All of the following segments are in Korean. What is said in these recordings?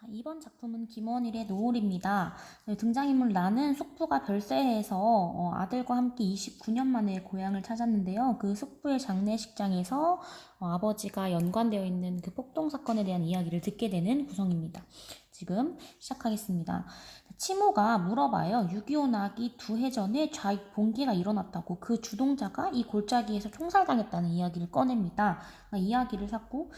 자, 이번 작품은 김원일의 노을입니다. 네, 등장인물 나는 숙부가 별세해서 아들과 함께 29년 만에 고향을 찾았는데요. 그 숙부의 장례식장에서 아버지가 연관되어 있는 그 폭동 사건에 대한 이야기를 듣게 되는 구성입니다. 지금 시작하겠습니다. 치모가 물어봐요. 6.25 나기 2해 전에 좌익 봉기가 일어났다고, 그 주동자가 이 골짜기에서 총살당했다는 이야기를 꺼냅니다. 그러니까 이야기를 자꾸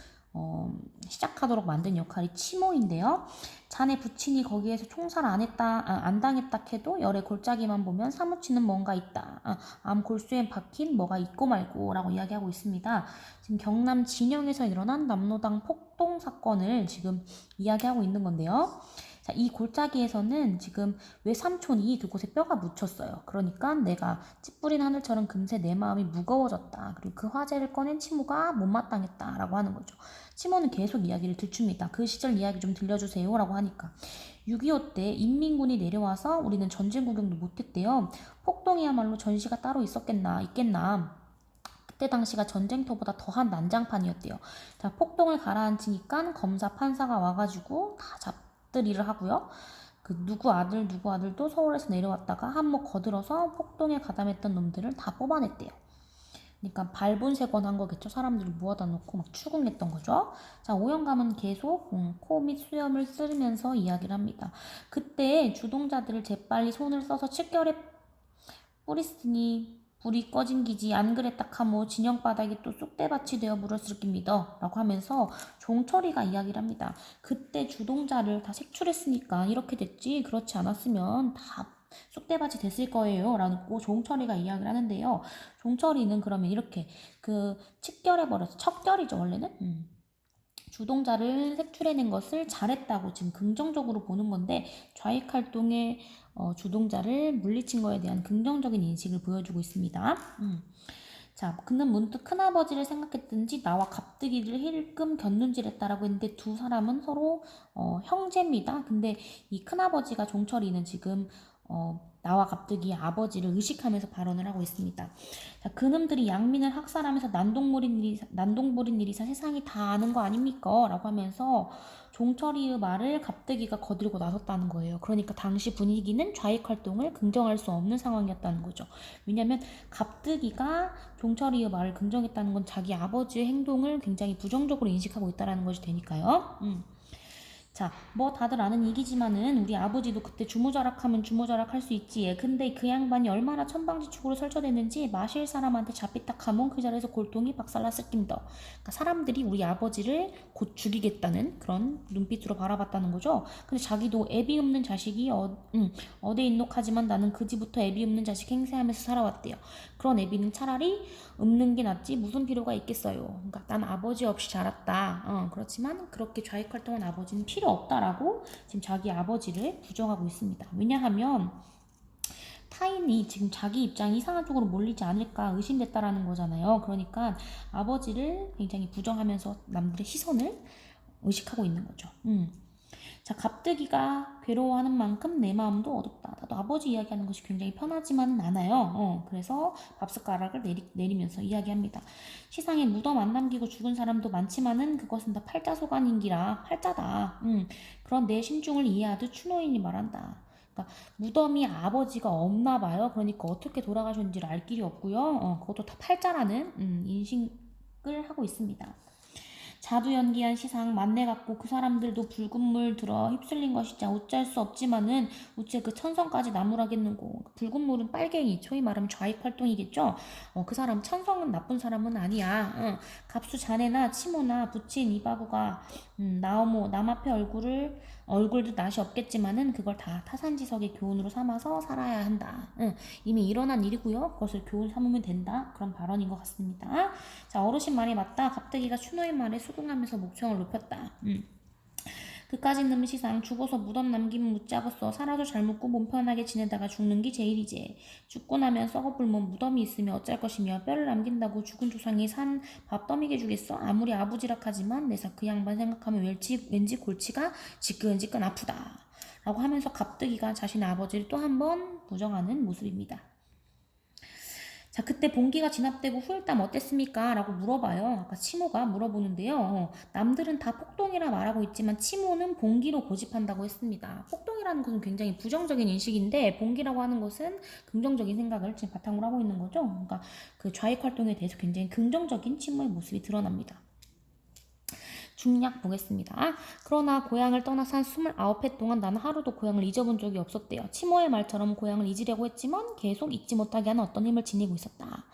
시작하도록 만든 역할이 치모인데요. 자네 부친이 거기에서 총살 안 당했다 해도 열의 골짜기만 보면 사무치는 뭔가 있다. 암 골수엔 박힌 뭐가 있고 말고 라고 이야기하고 있습니다. 지금 경남 진영에서 일어난 남로당 폭동 사건을 지금 이야기하고 있는 건데요. 자, 이 골짜기에서는 지금 외삼촌이 그곳에 뼈가 묻혔어요. 그러니까 내가 찌푸린 하늘처럼 금세 내 마음이 무거워졌다. 그리고 그 화제를 꺼낸 치모가 못마땅했다라고 하는 거죠. 치모는 계속 이야기를 들춥니다. 그 시절 이야기 좀 들려주세요 라고 하니까 6.25 때 인민군이 내려와서 우리는 전쟁 구경도 못했대요. 폭동이야말로 전시가 따로 있겠나. 그때 당시가 전쟁터보다 더한 난장판이었대요. 자, 폭동을 가라앉히니까 검사 판사가 와가지고 다 잡들이를 하고요. 그 누구 아들도 서울에서 내려왔다가 한몫 거들어서 폭동에 가담했던 놈들을 다 뽑아냈대요. 그러니까 발본색원 한 거겠죠. 사람들을 모아다 놓고 막 추궁했던 거죠. 자, 오영감은 계속 코 및 수염을 쓸으면서 이야기를 합니다. 그때 주동자들을 재빨리 손을 써서 칠결에 뿌리쓰니 불이 꺼진 기지 안 그랬다 카모 진영바닥이 또 쑥대밭이 되어 물었을 깁니다 라고 하면서 종철이가 이야기를 합니다. 그때 주동자를 다 색출했으니까 이렇게 됐지, 그렇지 않았으면 다 쑥대밭이 됐을 거예요 라고 종철이가 이야기를 하는데요. 종철이는 그러면 이렇게 그 척결해버려서, 척결이죠 원래는, 주동자를 색출해낸 것을 잘했다고 지금 긍정적으로 보는 건데, 좌익활동의 주동자를 물리친 거에 대한 긍정적인 인식을 보여주고 있습니다. 자, 그는 문득 큰아버지를 생각했든지 나와 갑득이를 힐끔 곁눈질했다라고 했는데, 두 사람은 서로 형제입니다. 근데 이 큰아버지가 종철이는 지금 나와 갑득이 아버지를 의식하면서 발언을 하고 있습니다. 자, 그놈들이 양민을 학살하면서 난동부린 일이 세상이 다 아는 거 아닙니까? 라고 하면서 종철이의 말을 갑득이가 거들고 나섰다는 거예요. 그러니까 당시 분위기는 좌익 활동을 긍정할 수 없는 상황이었다는 거죠. 왜냐하면 갑득이가 종철이의 말을 긍정했다는 건 자기 아버지의 행동을 굉장히 부정적으로 인식하고 있다는 것이 되니까요. 자, 뭐 다들 아는 얘기지만은 우리 아버지도 그때 주모자락하면 주모자락할 수 있지. 근데 그 양반이 얼마나 천방지축으로 설쳐됐는지 마실 사람한테 잡히딱하면 그 자리에서 골통이 박살났을 낀다. 그러니까 사람들이 우리 아버지를 곧 죽이겠다는 그런 눈빛으로 바라봤다는 거죠. 근데 자기도 애비 없는 자식이 어대 인녹하지만 나는 그지부터 애비 없는 자식 행세하면서 살아왔대요. 그런 애비는 차라리 없는 게 낫지 무슨 필요가 있겠어요. 그러니까 난 아버지 없이 자랐다. 그렇지만 그렇게 좌익 활동한 아버지는 필요 없다라고 지금 자기 아버지를 부정하고 있습니다. 왜냐하면 타인이 지금 자기 입장이 이상한 쪽으로 몰리지 않을까 의심됐다라는 거잖아요. 그러니까 아버지를 굉장히 부정하면서 남들의 시선을 의식하고 있는 거죠. 자, 갑득이가 괴로워하는 만큼 내 마음도 어둡다. 나도 아버지 이야기하는 것이 굉장히 편하지만은 않아요. 그래서 밥숟가락을 내리면서 이야기합니다. 시상에 무덤 안 남기고 죽은 사람도 많지만은 그것은 다 팔자소관인기라 팔자다. 그런 내 심중을 이해하듯 추노인이 말한다. 그러니까 무덤이 아버지가 없나 봐요. 그러니까 어떻게 돌아가셨는지를 알 길이 없고요. 그것도 다 팔자라는 인식을 하고 있습니다. 자두 연기한 시상 만내 갖고 그 사람들도 붉은 물 들어 휩쓸린 것이자 어쩔 수 없지만은 어째 그 천성까지 나무라겠는고. 붉은 물은 빨갱이, 소위 말하면 좌익 활동이겠죠. 그 사람 천성은 나쁜 사람은 아니야. 갑수 자네나 치모나 부친 이바구가 나오모 남 앞에 얼굴도 낯이 없겠지만은 그걸 다 타산지석의 교훈으로 삼아서 살아야 한다. 이미 일어난 일이고요. 그것을 교훈 삼으면 된다. 그런 발언인 것 같습니다. 자, 어르신 말이 맞다. 갑자기가 추노의 말에 수긍하면서 목청을 높였다. 그까짓 놈의 시상 죽어서 무덤 남기면 묻잡았어. 살아도 잘 묻고 몸 편하게 지내다가 죽는 게 제일이지. 죽고 나면 썩어불면 무덤이 있으면 어쩔 것이며 뼈를 남긴다고 죽은 조상이 산 밥 떠미게 주겠어. 아무리 아부지락하지만 내사 그 양반 생각하면 왠지 골치가 지끈지끈 아프다. 라고 하면서 갑득이가 자신의 아버지를 또 한 번 부정하는 모습입니다. 자, 그때 봉기가 진압되고 후일담 어땠습니까? 라고 물어봐요. 아까 치모가 물어보는데요. 남들은 다 폭동이라 말하고 있지만 치모는 봉기로 고집한다고 했습니다. 폭동이라는 것은 굉장히 부정적인 인식인데 봉기라고 하는 것은 긍정적인 생각을 지금 바탕으로 하고 있는 거죠. 그러니까 그 좌익 활동에 대해서 굉장히 긍정적인 치모의 모습이 드러납니다. 중략 보겠습니다. 그러나 고향을 떠나서 한 29해 동안 나는 하루도 고향을 잊어본 적이 없었대요. 치모의 말처럼 고향을 잊으려고 했지만 계속 잊지 못하게 하는 어떤 힘을 지니고 있었다.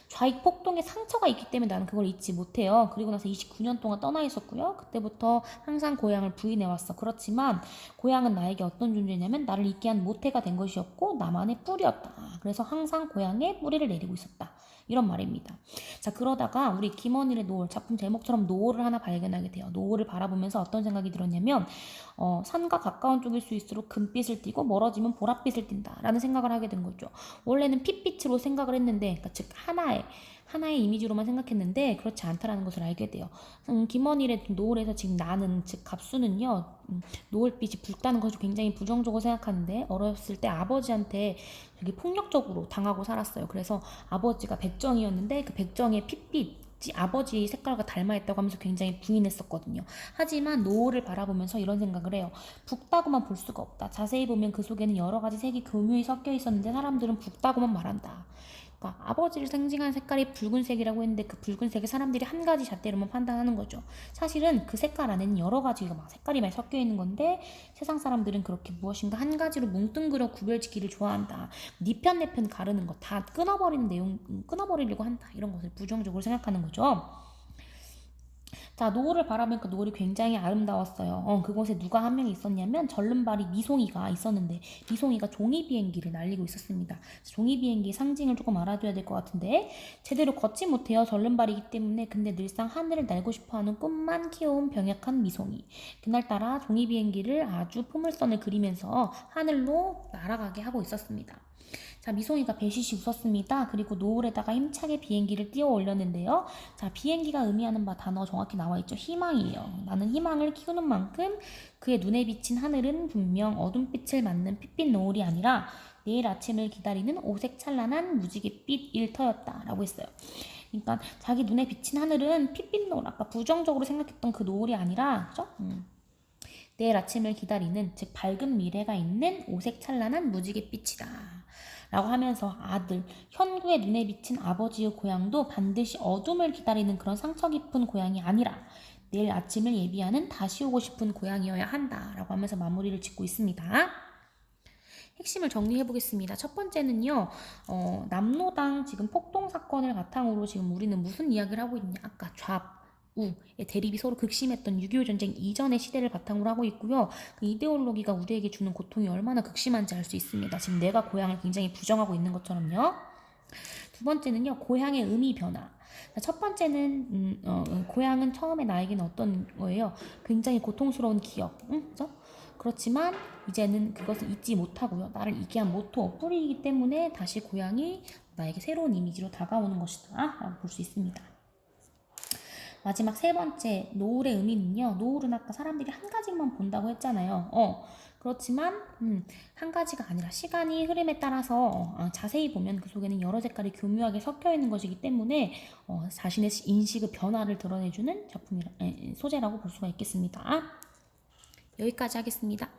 좌익 폭동에 상처가 있기 때문에 나는 그걸 잊지 못해요. 그리고 나서 29년 동안 떠나 있었고요. 그때부터 항상 고향을 부인해왔어. 그렇지만 고향은 나에게 어떤 존재냐면 나를 잊게 한 모태가 된 것이었고 나만의 뿌리였다. 그래서 항상 고향에 뿌리를 내리고 있었다. 이런 말입니다. 자, 그러다가 우리 김원일의 노을, 작품 제목처럼 노을을 하나 발견하게 돼요. 노을을 바라보면서 어떤 생각이 들었냐면 산과 가까운 쪽일 수있을수록 금빛을 띠고 멀어지면 보랏빛을 띈다 라는 생각을 하게 된 거죠. 원래는 핏빛으로 생각을 했는데 그러니까 즉 하나의 이미지로만 생각했는데 그렇지 않다라는 것을 알게 돼요. 김원일의 노을에서 지금 나는 즉 갑수는요, 노을빛이 붉다는 것을 굉장히 부정적으로 생각하는데 어렸을 때 아버지한테 되게 폭력적으로 당하고 살았어요. 그래서 아버지가 백정이었는데 그 백정의 핏빛 아버지 색깔과 닮아있다고 하면서 굉장히 부인했었거든요. 하지만 노을을 바라보면서 이런 생각을 해요. 붉다고만 볼 수가 없다. 자세히 보면 그 속에는 여러 가지 색이 교묘히 섞여 있었는데 사람들은 붉다고만 말한다. 그러니까 아버지를 상징하는 색깔이 붉은색이라고 했는데 그 붉은색을 사람들이 한 가지 잣대로만 판단하는 거죠. 사실은 그 색깔 안에는 여러 가지가 막 색깔이 많이 섞여 있는 건데 세상 사람들은 그렇게 무엇인가 한 가지로 뭉뚱그려 구별짓기를 좋아한다. 네 편 내 편 가르는 거 다 끊어버리는 내용, 끊어버리려고 한다. 이런 것을 부정적으로 생각하는 거죠. 자, 노을을 바라보니까 노을이 굉장히 아름다웠어요. 그곳에 누가 한 명 있었냐면 절름발이 미송이가 있었는데 미송이가 종이 비행기를 날리고 있었습니다. 종이 비행기의 상징을 조금 알아둬야 될 것 같은데 제대로 걷지 못해요. 절름발이기 때문에. 근데 늘상 하늘을 날고 싶어하는 꿈만 키워온 병약한 미송이. 그날따라 종이 비행기를 아주 포물선을 그리면서 하늘로 날아가게 하고 있었습니다. 자, 미송이가 배시시 웃었습니다. 그리고 노을에다가 힘차게 비행기를 띄워 올렸는데요. 자, 비행기가 의미하는 바 단어 정확히 나와 있죠. 희망이에요. 나는 희망을 키우는 만큼 그의 눈에 비친 하늘은 분명 어둠빛을 맞는 핏빛 노을이 아니라 내일 아침을 기다리는 오색 찬란한 무지갯빛 일터였다 라고 했어요. 그러니까 자기 눈에 비친 하늘은 핏빛 노을, 아까 부정적으로 생각했던 그 노을이 아니라 그죠? 내일 아침을 기다리는, 즉 밝은 미래가 있는 오색 찬란한 무지갯빛이다 라고 하면서 아들, 현구의 눈에 비친 아버지의 고향도 반드시 어둠을 기다리는 그런 상처 깊은 고향이 아니라 내일 아침을 예비하는 다시 오고 싶은 고향이어야 한다 라고 하면서 마무리를 짓고 있습니다. 핵심을 정리해 보겠습니다. 첫 번째는요, 남로당 지금 폭동 사건을 바탕으로 지금 우리는 무슨 이야기를 하고 있냐. 아까 우의 대립이 서로 극심했던 6.25 전쟁 이전의 시대를 바탕으로 하고 있고요. 그 이데올로기가 우리에게 주는 고통이 얼마나 극심한지 알 수 있습니다. 지금 내가 고향을 굉장히 부정하고 있는 것처럼요. 두 번째는요, 고향의 의미 변화. 첫 번째는 고향은 처음에 나에게는 어떤 거예요? 굉장히 고통스러운 기억, 그죠? 그렇지만 이제는 그것을 잊지 못하고요. 나를 잊게 한 모토, 뿌리이기 때문에 다시 고향이 나에게 새로운 이미지로 다가오는 것이다 라고 볼 수 있습니다. 마지막 세 번째, 노을의 의미는요. 노을은 아까 사람들이 한 가지만 본다고 했잖아요. 그렇지만 한 가지가 아니라 시간이 흐름에 따라서 자세히 보면 그 속에는 여러 색깔이 교묘하게 섞여 있는 것이기 때문에 자신의 인식의 변화를 드러내주는 소재라고 볼 수가 있겠습니다. 여기까지 하겠습니다.